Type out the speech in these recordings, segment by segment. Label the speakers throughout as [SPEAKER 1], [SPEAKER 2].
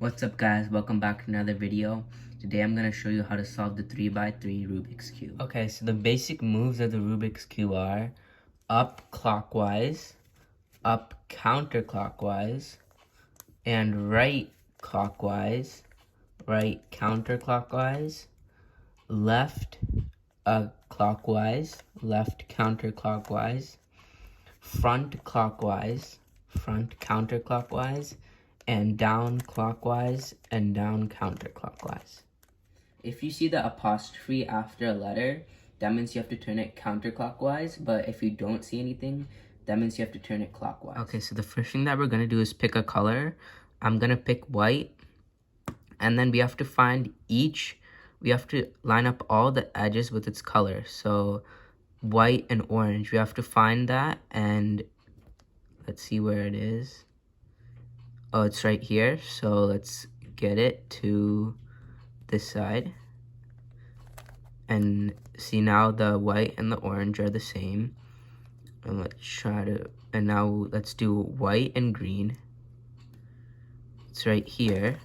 [SPEAKER 1] What's up guys, welcome back to another video. Today I'm going to show you how to solve the 3x3 Rubik's Cube. Okay, so the basic moves of the Rubik's Cube are up clockwise, up counterclockwise, and right clockwise, right counterclockwise, left clockwise, left counterclockwise, front clockwise, front counterclockwise, and down clockwise and down counterclockwise. If you see the apostrophe after a letter, that means you have to turn it counterclockwise, but if you don't see anything, that means you have to turn it clockwise. Okay, so the first thing that we're going to do is pick a color. I'm going to pick white, and then we have to line up all the edges with its color. So white and orange, we have to find that, and let's see where it is. Oh, it's right here, so let's get it to this side. And see, now the white and the orange are the same. And now let's do white and green. It's right here.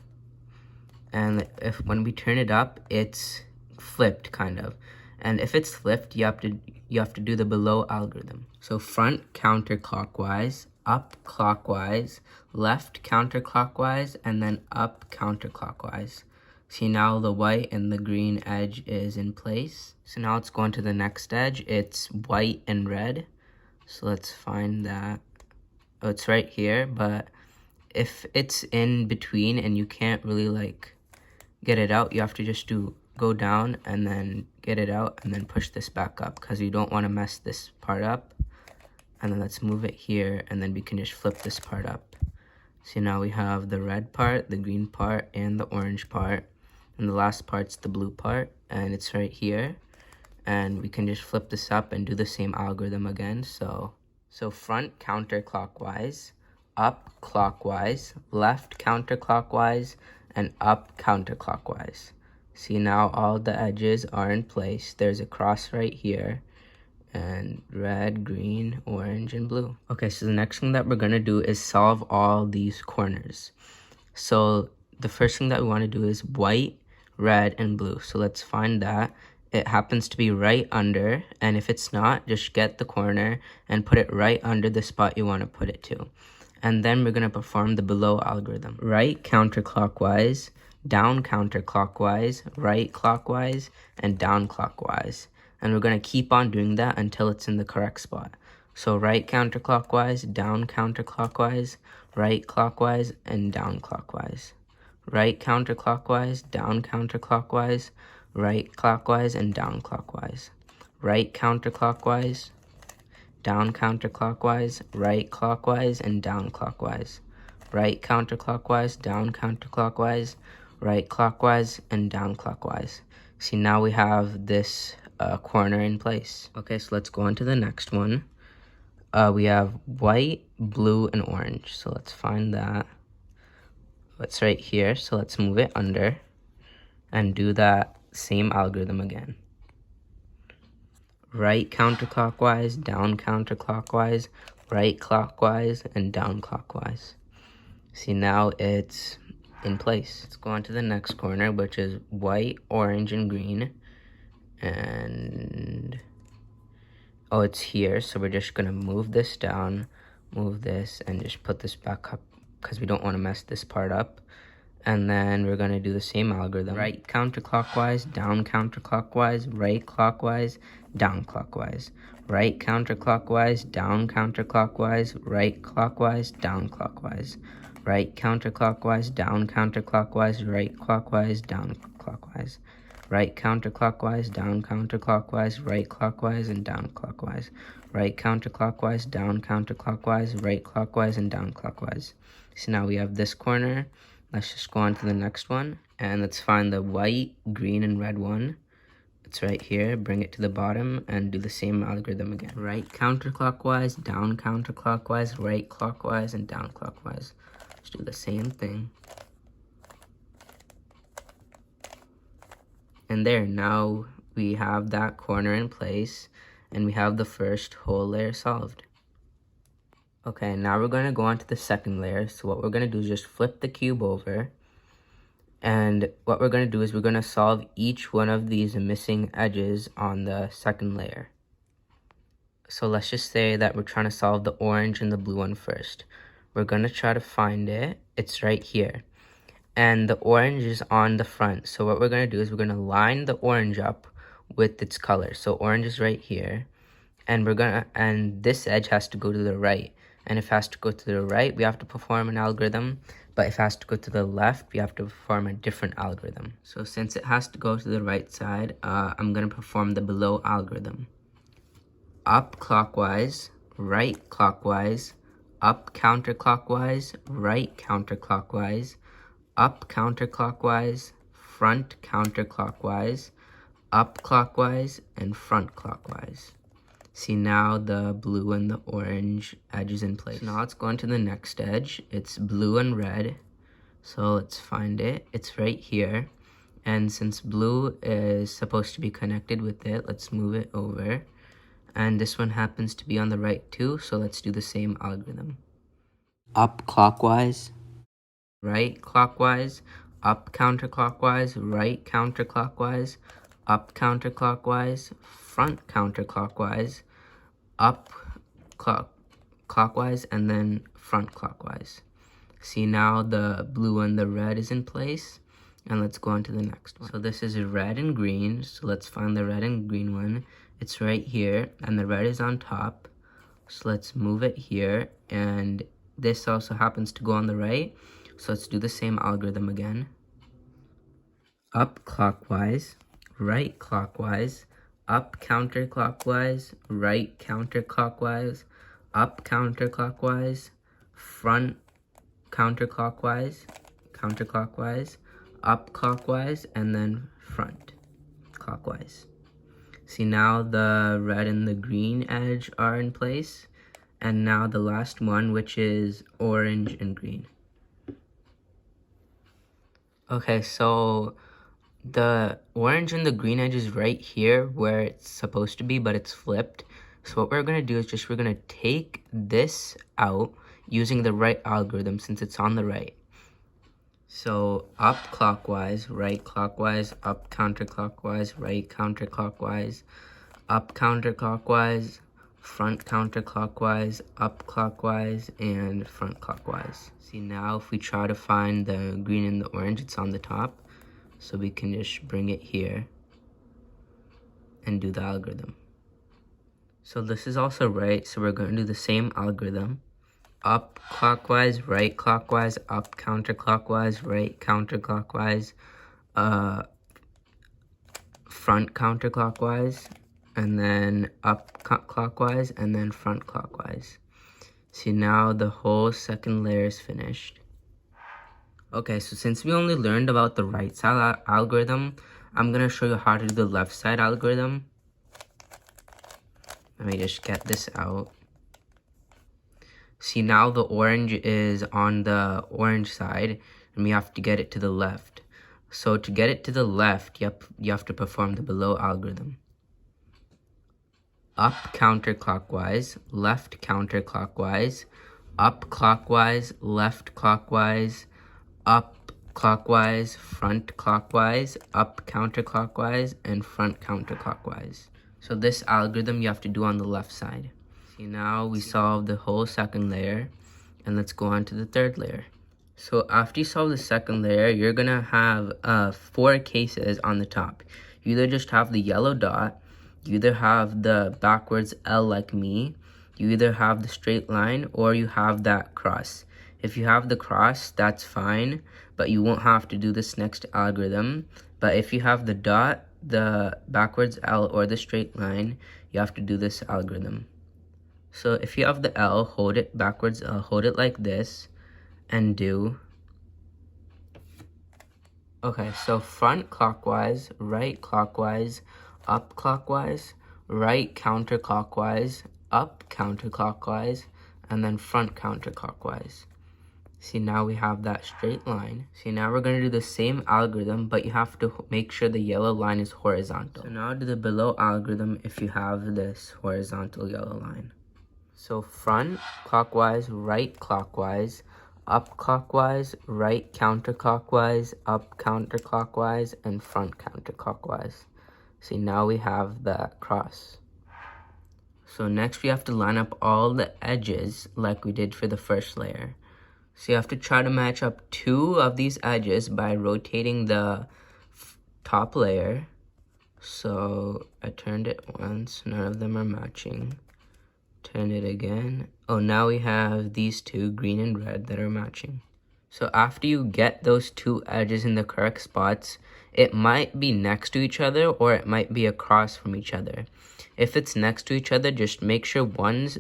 [SPEAKER 1] And when we turn it up, it's flipped kind of. And if it's flipped, you have to do the below algorithm. So front counterclockwise, up clockwise, left counterclockwise, and then up counterclockwise. See, now the white and the green edge is in place. So now let's go on to the next edge. It's white and red. So let's find that. Oh, it's right here, but if it's in between and you can't really get it out, you have to just go down and then get it out and then push this back up, because you don't want to mess this part up. And then let's move it here, and then we can just flip this part up. See, now we have the red part, the green part, and the orange part. And the last part's the blue part, and it's right here. And we can just flip this up and do the same algorithm again. So front counterclockwise, up clockwise, left counterclockwise, and up counterclockwise. See, now all the edges are in place. There's a cross right here, and red, green, orange, and blue. Okay, so the next thing that we're gonna do is solve all these corners. So the first thing that we want to do is white, red, and blue. So let's find that. It happens to be right under, and if it's not, just get the corner and put it right under the spot you want to put it to. And then we're going to perform the below algorithm. Right counterclockwise, down counterclockwise, right clockwise, and down clockwise. And we're going to keep on doing that until it's in the correct spot. So right counterclockwise, down counterclockwise, right clockwise, and down clockwise. Right counterclockwise, down counterclockwise, right clockwise, and down clockwise. Right counterclockwise, down counterclockwise, right clockwise, and down clockwise. Right counterclockwise, down counterclockwise, right clockwise, and down clockwise. See, now we have this corner in place. Okay, so let's go on to the next one. We have white, blue, and orange. So let's find that. It's right here, so let's move it under and do that same algorithm again. Right counterclockwise, down counterclockwise, right clockwise, and down clockwise. See, now it's in place. Let's go on to the next corner, which is white, orange, and green. And oh, it's here, so we're just gonna move this down, move this, and just put this back up, because we don't want to mess this part up. And then we're going to do the same algorithm. Right counterclockwise, down counterclockwise, right clockwise, down clockwise. Right counterclockwise, down counterclockwise, right clockwise, down clockwise. Right counterclockwise, down counterclockwise, right clockwise, down clockwise. Right counterclockwise, down counterclockwise, right clockwise, and down clockwise. Right counterclockwise, down counterclockwise, right clockwise, and down clockwise. So now we have this corner. Let's just go on to the next one, and let's find the white, green, and red one. It's right here. Bring it to the bottom and do the same algorithm again. Right counterclockwise, down counterclockwise, right clockwise, and down clockwise. Let's do the same thing. And there, now we have that corner in place, and we have the first whole layer solved. Okay, now we're going to go on to the second layer. So what we're going to do is just flip the cube over, And what we're going to do is we're going to solve each one of these missing edges on the second layer. So let's just say that we're trying to solve the orange and the blue one first. We're going to try to find it. It's right here. And the orange is on the front. So what we're going to do is we're going to line the orange up with its color. So orange is right here. And this edge has to go to the right. And if it has to go to the right, we have to perform an algorithm. But if it has to go to the left, we have to perform a different algorithm. So since it has to go to the right side, I'm going to perform the below algorithm. Up clockwise, right clockwise, up counterclockwise, right counterclockwise, up counterclockwise, front counterclockwise, up clockwise, and front clockwise. See, now the blue and the orange edge is in place. So now let's go on to the next edge. It's blue and red. So let's find it. It's right here. And since blue is supposed to be connected with it, let's move it over. And this one happens to be on the right too, so let's do the same algorithm. Up clockwise, right clockwise, up counterclockwise, right counterclockwise, up counterclockwise, front counterclockwise, up clockwise, and then front clockwise. See, now the blue and the red is in place, and let's go on to the next one. So this is red and green, so let's find the red and green one. It's right here, and the red is on top, so let's move it here, and this also happens to go on the right, so let's do the same algorithm again. Up clockwise, right clockwise, up counterclockwise, right counterclockwise, up counterclockwise, front counterclockwise, up clockwise, and then front clockwise. See, now the red and the green edge are in place, and now the last one, which is orange and green. Okay, so the orange and the green edge is right here where it's supposed to be, but it's flipped. So what we're going to do is we're going to take this out using the right algorithm since it's on the right. So up clockwise, right clockwise, up counterclockwise, right counterclockwise, up counterclockwise, front counterclockwise, up clockwise, and front clockwise. See, now if we try to find the green and the orange, it's on the top. So we can just bring it here and do the algorithm. So this is also right, so we're going to do the same algorithm. Up clockwise, right clockwise, up counterclockwise, right counterclockwise, front counterclockwise, and then up clockwise, and then front clockwise. See, now the whole second layer is finished. Okay, so since we only learned about the right side algorithm, I'm going to show you how to do the left side algorithm. Let me just get this out. See, now the orange is on the orange side, and we have to get it to the left. So to get it to the left, you have to perform the below algorithm. Up counterclockwise, left counterclockwise, up clockwise, left clockwise, up clockwise, front clockwise, up counterclockwise, and front counterclockwise. So this algorithm you have to do on the left side. See, now we solved the whole second layer, and let's go on to the third layer. So after you solve the second layer, you're gonna have 4 cases on the top. You either just have the yellow dot, you either have the backwards L like me, you either have the straight line, or you have that cross. If you have the cross, that's fine, but you won't have to do this next algorithm. But if you have the dot, the backwards L, or the straight line, you have to do this algorithm. So if you have the L, hold it backwards, hold it like this, and do. Okay, so front clockwise, right clockwise, up clockwise, right counterclockwise, up counterclockwise, and then front counterclockwise. See, now we have that straight line. See, now we're going to do the same algorithm, but you have to make sure the yellow line is horizontal. So now do the below algorithm if you have this horizontal yellow line. So front clockwise, right clockwise, up clockwise, right counterclockwise, up counterclockwise, and front counterclockwise. See, now we have the cross. So next we have to line up all the edges like we did for the first layer. So you have to try to match up 2 of these edges by rotating the top layer. So I turned it once, none of them are matching. Turn it again. Oh, now we have these 2, green and red, that are matching. So after you get those 2 edges in the correct spots, it might be next to each other or it might be across from each other. If it's next to each other, just make sure one's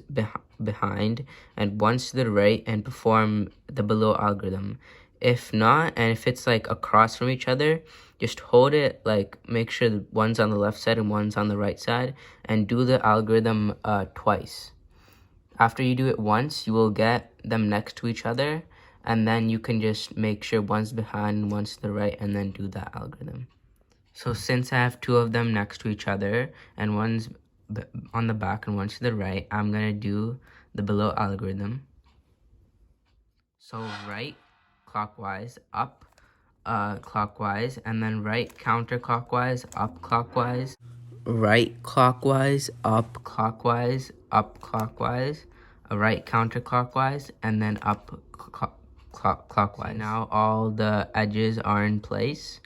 [SPEAKER 1] behind and one's to the right and perform the below algorithm. If not, and if it's like across from each other, just hold it, like make sure one's on the left side and one's on the right side, and do the algorithm twice. After you do it once, you will get them next to each other, and then you can just make sure one's behind and one's to the right, and then do that algorithm. So since I have 2 of them next to each other, and one's on the back and one's to the right, I'm going to do the below algorithm. So right clockwise, up clockwise, and then right counterclockwise, up clockwise, right clockwise, up clockwise, right counterclockwise, and then up clockwise. So now all the edges are in place,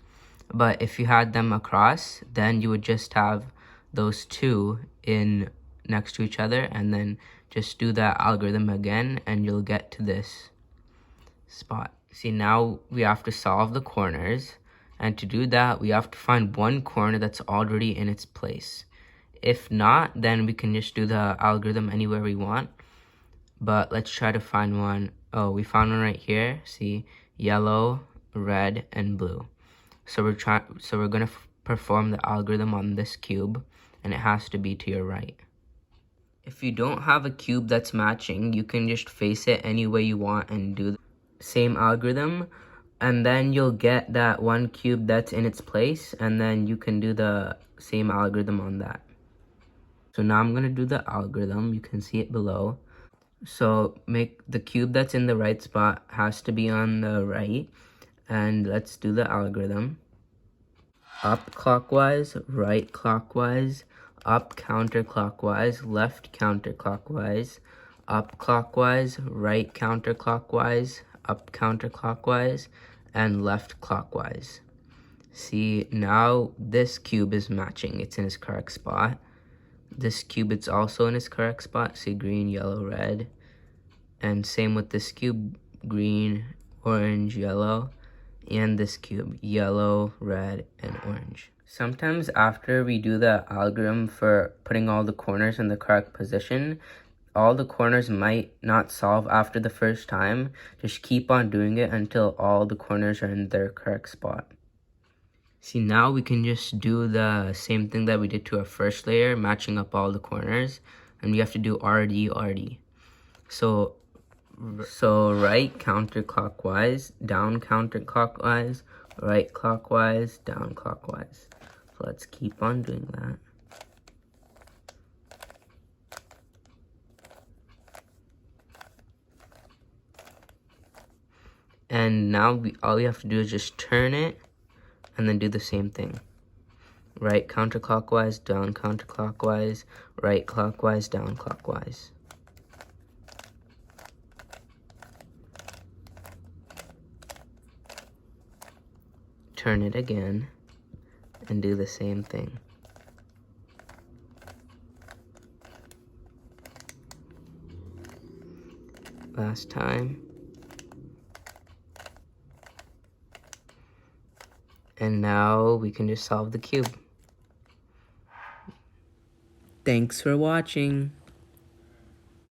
[SPEAKER 1] but if you had them across, then you would just have those 2 in next to each other, and then just do that algorithm again, and you'll get to this spot. See, now we have to solve the corners, and to do that we have to find one corner that's already in its place. If not, then we can just do the algorithm anywhere we want, but let's try to find one. Oh, we found one right here. See, yellow, red, and blue. So we're gonna perform the algorithm on this cube, and it has to be to your right. If you don't have a cube that's matching, you can just face it any way you want and do the same algorithm, and then you'll get that one cube that's in its place, and then you can do the same algorithm on that. So now I'm gonna do the algorithm. You can see it below. So make the cube that's in the right spot has to be on the right, and let's do the algorithm. Up clockwise, right clockwise, up counterclockwise, left counterclockwise, up clockwise, right counterclockwise, up counterclockwise, and left clockwise. See, now this cube is matching. It's in its correct spot. This cube, it's also in its correct spot. See, green, yellow, red. And same with this cube, green, orange, yellow. And this cube, yellow, red, and orange. Sometimes after we do the algorithm for putting all the corners in the correct position, all the corners might not solve after the first time. Just keep on doing it until all the corners are in their correct spot. See, now we can just do the same thing that we did to our first layer, matching up all the corners, and we have to do RD, RD. So right counterclockwise, down counterclockwise, right clockwise, down clockwise. So let's keep on doing that. And now all we have to do is just turn it and then do the same thing. Right counterclockwise, down counterclockwise, right clockwise, down clockwise. Turn it again and do the same thing. Last time. And now we can just solve the cube. Thanks for watching.